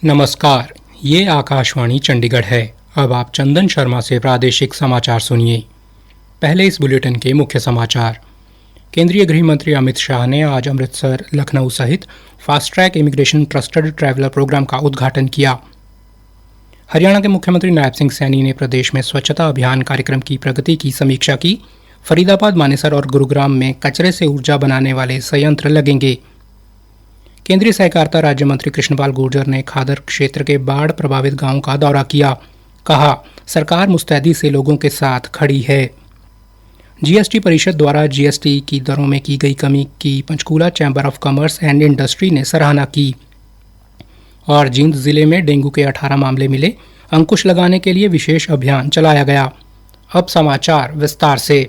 नमस्कार, ये आकाशवाणी चंडीगढ़ है। अब आप चंदन शर्मा से प्रादेशिक समाचार सुनिए। पहले इस बुलेटिन के मुख्य समाचार। केंद्रीय गृह मंत्री अमित शाह ने आज अमृतसर, लखनऊ सहित fast track immigration trusted traveller programme का उद्घाटन किया। हरियाणा के मुख्यमंत्री नायब सिंह सैनी ने प्रदेश में स्वच्छता अभियान कार्यक्रम की प्रगति की समीक्षा की। फरीदाबाद, मानेसर और गुरुग्राम में कचरे से ऊर्जा बनाने वाले संयंत्र लगेंगे। केंद्रीय सहकारिता राज्य मंत्री कृष्णपाल गुर्जर ने खादर क्षेत्र के बाढ़ प्रभावित गांवों का दौरा किया। कहा, सरकार मुस्तैदी से लोगों के साथ खड़ी है। जीएसटी परिषद द्वारा जीएसटी की दरों में की गई कमी की Panchkula chamber of commerce and industry ने सराहना की। और जींद जिले में डेंगू के 18 मामले मिले। अंकुश लगाने के लिए विशेष अभियान चलाया गया। अब समाचार विस्तार से।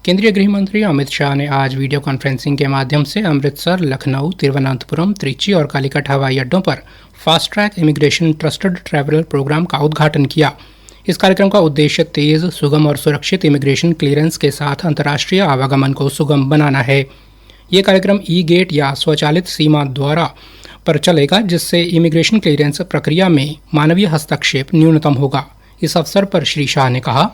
केंद्रीय गृह मंत्री अमित शाह ने आज वीडियो कॉन्फ्रेंसिंग के माध्यम से अमृतसर, लखनऊ, तिरुवनंतपुरम, त्रिची और कालीकट हवाई अड्डों पर fast track immigration trusted traveller programme का उद्घाटन किया। इस कार्यक्रम का उद्देश्य तेज, सुगम और सुरक्षित इमिग्रेशन क्लियरेंस के साथ अंतर्राष्ट्रीय आवागमन को सुगम बनाना है। ये कार्यक्रम ई गेट या स्वचालित सीमा द्वारा पर चलेगा, जिससे इमिग्रेशन क्लियरेंस प्रक्रिया में मानवीय हस्तक्षेप न्यूनतम होगा। इस अवसर पर श्री शाह ने कहा,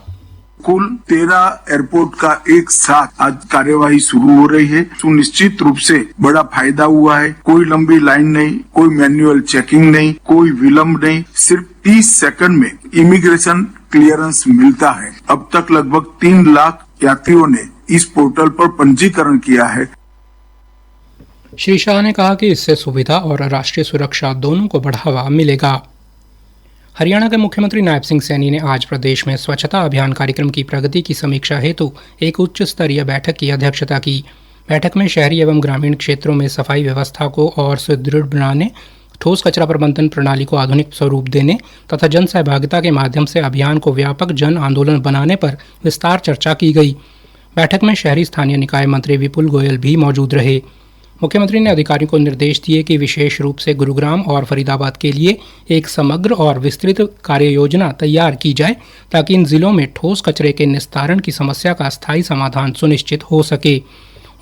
कुल 13 एयरपोर्ट का एक साथ आज कार्यवाही शुरू हो रही है। सुनिश्चित रूप से बड़ा फायदा हुआ है। कोई लंबी लाइन नहीं, कोई मैन्युअल चेकिंग नहीं, कोई विलंब नहीं। सिर्फ 30 सेकंड में इमिग्रेशन क्लियरेंस मिलता है। अब तक लगभग 3 लाख यात्रियों ने इस पोर्टल पर पंजीकरण किया है। श्री शाह ने कहा कि इससे सुविधा और राष्ट्रीय सुरक्षा दोनों को बढ़ावा मिलेगा। हरियाणा के मुख्यमंत्री नायब सिंह सैनी ने आज प्रदेश में स्वच्छता अभियान कार्यक्रम की प्रगति की समीक्षा हेतु एक उच्च स्तरीय बैठक की अध्यक्षता की। बैठक में शहरी एवं ग्रामीण क्षेत्रों में सफाई व्यवस्था को और सुदृढ़ बनाने, ठोस कचरा प्रबंधन प्रणाली को आधुनिक स्वरूप देने तथा जन सहभागिता के माध्यम से अभियान को व्यापक जन आंदोलन बनाने पर विस्तार चर्चा की गई। बैठक में शहरी स्थानीय निकाय मंत्री विपुल गोयल भी मौजूद रहे। मुख्यमंत्री ने अधिकारियों को निर्देश दिए कि विशेष रूप से गुरुग्राम और फरीदाबाद के लिए एक समग्र और विस्तृत कार्य योजना तैयार की जाए, ताकि इन जिलों में ठोस कचरे के निस्तारण की समस्या का स्थायी समाधान सुनिश्चित हो सके।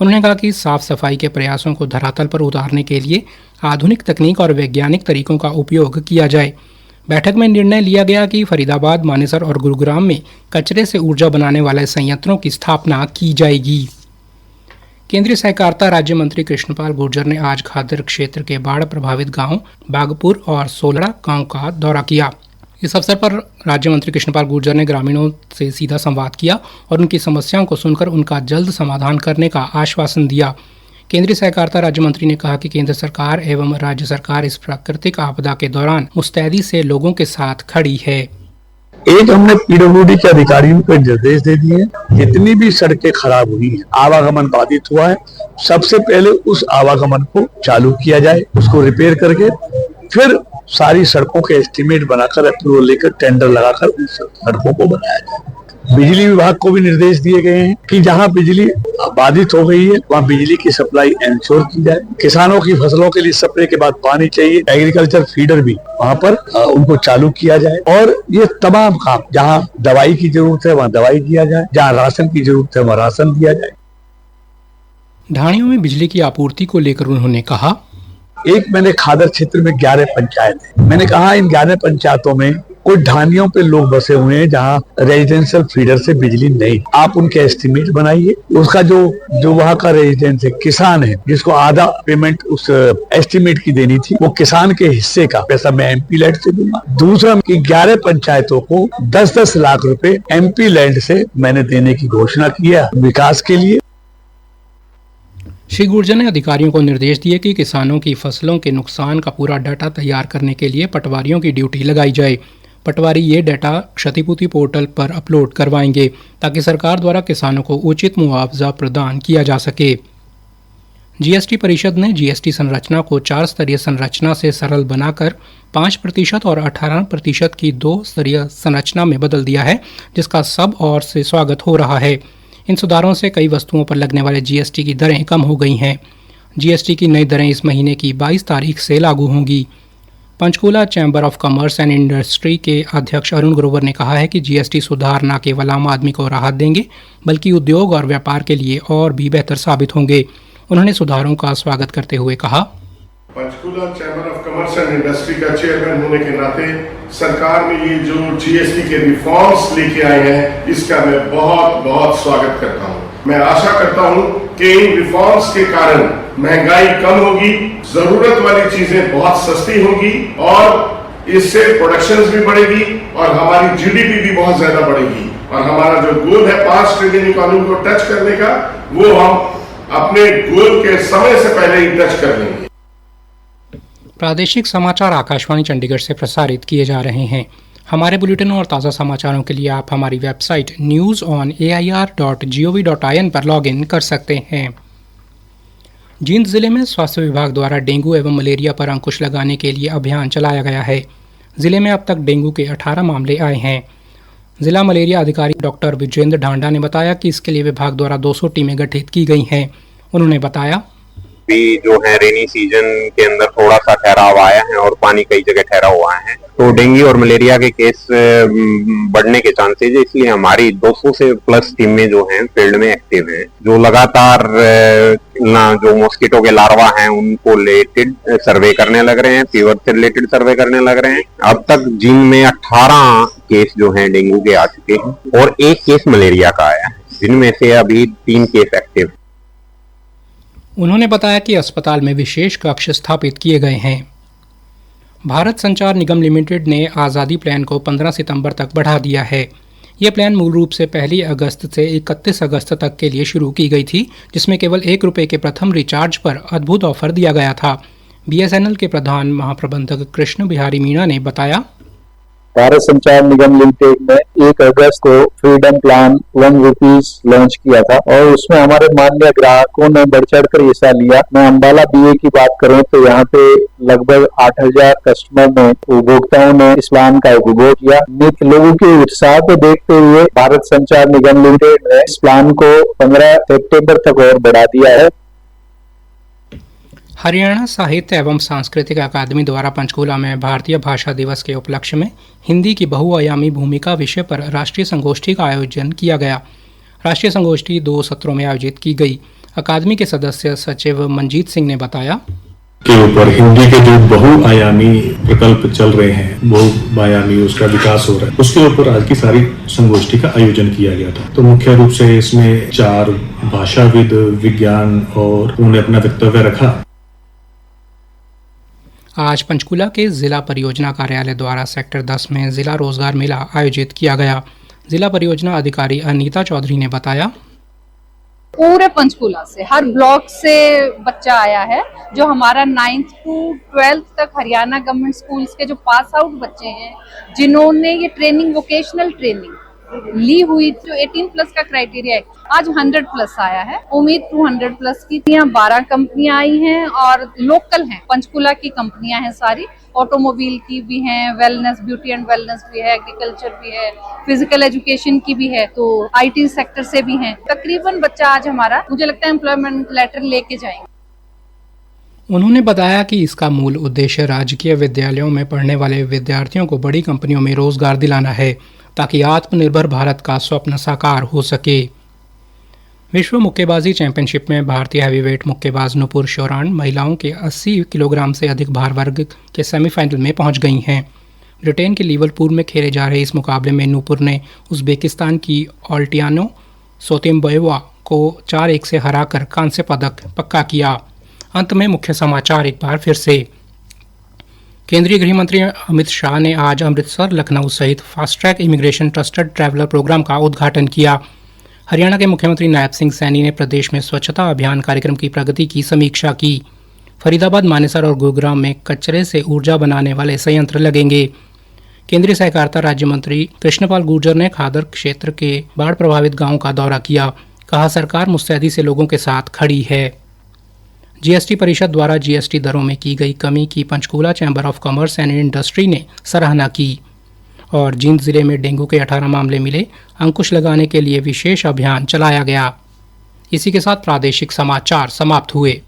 उन्होंने कहा कि साफ सफाई के प्रयासों को धरातल पर उतारने के लिए आधुनिक तकनीक और वैज्ञानिक तरीकों का उपयोग किया जाए। बैठक में निर्णय लिया गया कि फरीदाबाद, मानेसर और गुरुग्राम में कचरे से ऊर्जा बनाने वाले संयंत्रों की स्थापना की जाएगी। केंद्रीय सहकारिता राज्य मंत्री कृष्णपाल गुर्जर ने आज खादर क्षेत्र के बाढ़ प्रभावित गांव बागपुर और सोलड़ा गांव का दौरा किया। इस अवसर पर राज्य मंत्री कृष्णपाल गुर्जर ने ग्रामीणों से सीधा संवाद किया और उनकी समस्याओं को सुनकर उनका जल्द समाधान करने का आश्वासन दिया। केंद्रीय सहकारिता राज्य मंत्री ने कहा कि केंद्र सरकार एवं राज्य सरकार इस प्राकृतिक आपदा के दौरान मुस्तैदी से लोगों के साथ खड़ी है। एक हमने पीडब्ल्यूडी के अधिकारियों को निर्देश दे दिए, जितनी भी सड़कें खराब हुई हैं, आवागमन बाधित हुआ है, सबसे पहले उस आवागमन को चालू किया जाए, उसको रिपेयर करके फिर सारी सड़कों के एस्टीमेट बनाकर अप्रूवल लेकर टेंडर लगाकर उन सड़कों को बनाया जाए। बिजली विभाग को भी निर्देश दिए गए हैं कि जहां बिजली बाधित हो गई है वहां बिजली की सप्लाई इंश्योर की जाए। किसानों की फसलों के लिए स्प्रे के बाद पानी चाहिए, एग्रीकल्चर फीडर भी वहां पर उनको चालू किया जाए। और ये तमाम काम, जहां दवाई की जरूरत है वहां दवाई दिया जाए, जहां राशन की जरूरत है वहां राशन दिया जाए। ढाणियों में बिजली की आपूर्ति को लेकर उन्होंने कहा, एक मैंने खादर क्षेत्र में 11 पंचायत है, मैंने कहा इन 11 पंचायतों में कुछ ढानियों पे लोग बसे हुए हैं जहां रेजिडेंशियल फीडर से बिजली नहीं। आप उनके एस्टीमेट बनाइए, उसका जो वहां का रेजिडेंस है, किसान है, जिसको आधा पेमेंट उस एस्टीमेट की देनी थी, वो किसान के हिस्से का पैसा मैं एमपी लैंड से दूंगा। दूसरा कि 11 पंचायतों को 10-10 लाख रुपए एमपी लैंड से मैंने देने की घोषणा की है विकास के लिए। श्री गुर्जर ने अधिकारियों को निर्देश दिए कि किसानों की फसलों के नुकसान का पूरा डाटा तैयार करने के लिए पटवारियों की ड्यूटी लगाई जाए। पटवारी ये डाटा क्षतिपूर्ति पोर्टल पर अपलोड करवाएंगे, ताकि सरकार द्वारा किसानों को उचित मुआवजा प्रदान किया जा सके। जीएसटी परिषद ने जीएसटी संरचना को 4 स्तरीय संरचना से सरल बनाकर 5% और 18% की 2 स्तरीय संरचना में बदल दिया है, जिसका सब ओर से स्वागत हो रहा है। इन सुधारों से कई वस्तुओं पर लगने वाले जीएसटी की दरें कम हो गई हैं। जीएसटी की नई दरें इस महीने की 22 तारीख से लागू होंगी। Panchkula chamber of commerce and industry के अध्यक्ष अरुण ग्रोवर ने कहा है कि जीएसटी सुधार न केवल आम आदमी को राहत देंगे, बल्कि उद्योग और व्यापार के लिए और भी बेहतर साबित होंगे। उन्होंने सुधारों का स्वागत करते हुए कहा, Panchkula chamber of commerce and industry का चेयरमैन होने के नाते सरकार ने ये जो जीएसटी के रिफॉर्म्स लेके आए हैं, इसका मैं बहुत बहुत स्वागत करता हूँ। मैं आशा करता हूँ कि इन रिफॉर्म्स के कारण महंगाई कम होगी, जरूरत वाली चीजें बहुत सस्ती होगी और इससे प्रोडक्शन भी बढ़ेगी और हमारी जीडीपी भी बहुत ज्यादा बढ़ेगी और हमारा जो गोल है 5 ट्रिलियन इकोनॉमी को टच करने का, वो हम अपने गोल के समय से पहले ही टच कर लेंगे। प्रादेशिक समाचार आकाशवाणी चंडीगढ़ से प्रसारित किए जा रहे हैं। हमारे बुलेटिनों और ताज़ा समाचारों के लिए आप हमारी वेबसाइट news.air.gov.in पर लॉगिन कर सकते हैं। जींद जिले में स्वास्थ्य विभाग द्वारा डेंगू एवं मलेरिया पर अंकुश लगाने के लिए अभियान चलाया गया है। जिले में अब तक डेंगू के 18 मामले आए हैं। जिला मलेरिया अधिकारी डॉक्टर विजेंद्र ढांडा ने बताया कि इसके लिए विभाग द्वारा 200 टीमें गठित की गई हैं। उन्होंने बताया, भी जो है रेनी सीजन के अंदर थोड़ा सा ठहराव आया है और पानी कई जगह ठहरा हुआ है, तो डेंगू और मलेरिया के केस बढ़ने के चांसेज है। इसलिए हमारी 200 से प्लस टीमें जो हैं फील्ड में एक्टिव हैं, जो लगातार जो मॉस्किटो के लार्वा हैं उनको रिलेटेड सर्वे करने लग रहे हैं, फीवर से रिलेटेड सर्वे करने लग रहे हैं। अब तक जिनमें 18 केस जो हैं डेंगू के आ चुके हैं और 1 केस मलेरिया का आया है, जिनमें से अभी 3 केस एक्टिव। उन्होंने बताया कि अस्पताल में विशेष कक्ष स्थापित किए गए हैं। भारत संचार निगम लिमिटेड ने आज़ादी प्लान को 15 सितंबर तक बढ़ा दिया है। यह प्लान मूल रूप से 1 अगस्त से 31 अगस्त तक के लिए शुरू की गई थी, जिसमें केवल ₹1 के प्रथम रिचार्ज पर अद्भुत ऑफर दिया गया था। बीएसएनएल के प्रधान महाप्रबंधक कृष्ण बिहारी मीणा ने बताया, भारत संचार निगम लिमिटेड ने 1 अगस्त को फ्रीडम प्लान ₹1 लॉन्च किया था और उसमें हमारे माननीय ग्राहकों ने बढ़ चढ़ कर हिस्सा लिया। मैं अम्बाला बीए की बात करूं तो यहाँ पे लगभग 8000 कस्टमर ने, उपभोक्ताओं ने इस प्लान का उपभोग किया। लोगों के उत्साह को देखते हुए भारत संचार निगम लिमिटेड ने इस प्लान को 15 सितंबर तक और बढ़ा दिया है। हरियाणा साहित्य एवं सांस्कृतिक अकादमी द्वारा पंचकूला में भारतीय भाषा दिवस के उपलक्ष्य में हिंदी की बहुआयामी भूमिका विषय पर राष्ट्रीय संगोष्ठी का आयोजन किया गया। राष्ट्रीय संगोष्ठी 2 सत्रों में आयोजित की गई। अकादमी के सदस्य सचिव मंजीत सिंह ने बताया, के ऊपर हिंदी के जो बहुआयामी प्रकल्प चल रहे हैं, बहुआयामी उसका विकास हो रहा है, उसके ऊपर आज की सारी संगोष्ठी का आयोजन किया गया था। तो मुख्य रूप से इसमें 4 भाषाविद, विज्ञान और उन्होंने अपना वक्तव्य रखा। आज पंचकूला के जिला परियोजना कार्यालय द्वारा सेक्टर 10 में जिला रोजगार मेला आयोजित किया गया। जिला परियोजना अधिकारी अनीता चौधरी ने बताया, पूरे पंचकूला से, हर ब्लॉक से बच्चा आया है। जो हमारा 9th to 12th तक हरियाणा गवर्नमेंट स्कूल्स के जो पास आउट बच्चे हैं, जिन्होंने ये ट्रेनिंग, वोकेशनल ट्रेनिंग ली हुई, जो 18+ का क्राइटेरिया है, आज 100+ आया है। उम्मीद 200+ की। यहाँ 12 कंपनियां आई हैं और लोकल हैं, पंचकूला की कंपनियां हैं सारी। ऑटोमोबाइल की भी हैं, वेलनेस, ब्यूटी एंड वेलनेस भी है, एग्रीकल्चर भी है, फिजिकल एजुकेशन की भी है, तो IT सेक्टर से भी हैं। तकरीबन बच्चा आज हमारा, मुझे लगता है, एम्प्लॉयमेंट लेटर लेके जाएंगे। उन्होंने बताया कि इसका मूल उद्देश्य राजकीय विद्यालयों में पढ़ने वाले विद्यार्थियों को बड़ी कंपनियों में रोजगार दिलाना है, ताकि आत्मनिर्भर भारत का स्वप्न साकार हो सके। विश्व मुक्केबाजी चैंपियनशिप में भारतीय हैवीवेट मुक्केबाज नुपुर शौरान महिलाओं के 80 किलोग्राम से अधिक भार वर्ग के सेमीफाइनल में पहुंच गई हैं। ब्रिटेन के लिवरपूल में खेले जा रहे इस मुकाबले में नुपुर ने उज़्बेकिस्तान की ओल्टियानो सोतिम्बोएवा को 4-1 से हराकर कांस्य पदक पक्का किया। अंत में मुख्य समाचार एक बार फिर से। केंद्रीय गृह मंत्री अमित शाह ने आज अमृतसर, लखनऊ सहित fast track immigration trusted traveller programme का उद्घाटन किया। हरियाणा के मुख्यमंत्री नायब सिंह सैनी ने प्रदेश में स्वच्छता अभियान कार्यक्रम की प्रगति की समीक्षा की। फरीदाबाद, मानेसर और गुरुग्राम में कचरे से ऊर्जा बनाने वाले संयंत्र लगेंगे। केंद्रीय सहकारिता राज्य मंत्री कृष्णपाल गुर्जर ने खादर क्षेत्र के बाढ़ प्रभावित गांवों का दौरा किया। कहा, सरकार मुस्तैदी से लोगों के साथ खड़ी है। जीएसटी परिषद द्वारा जीएसटी दरों में की गई कमी की Panchkula chamber of commerce and industry ने सराहना की। और जींद जिले में डेंगू के 18 मामले मिले, अंकुश लगाने के लिए विशेष अभियान चलाया गया। इसी के साथ प्रादेशिक समाचार समाप्त हुए।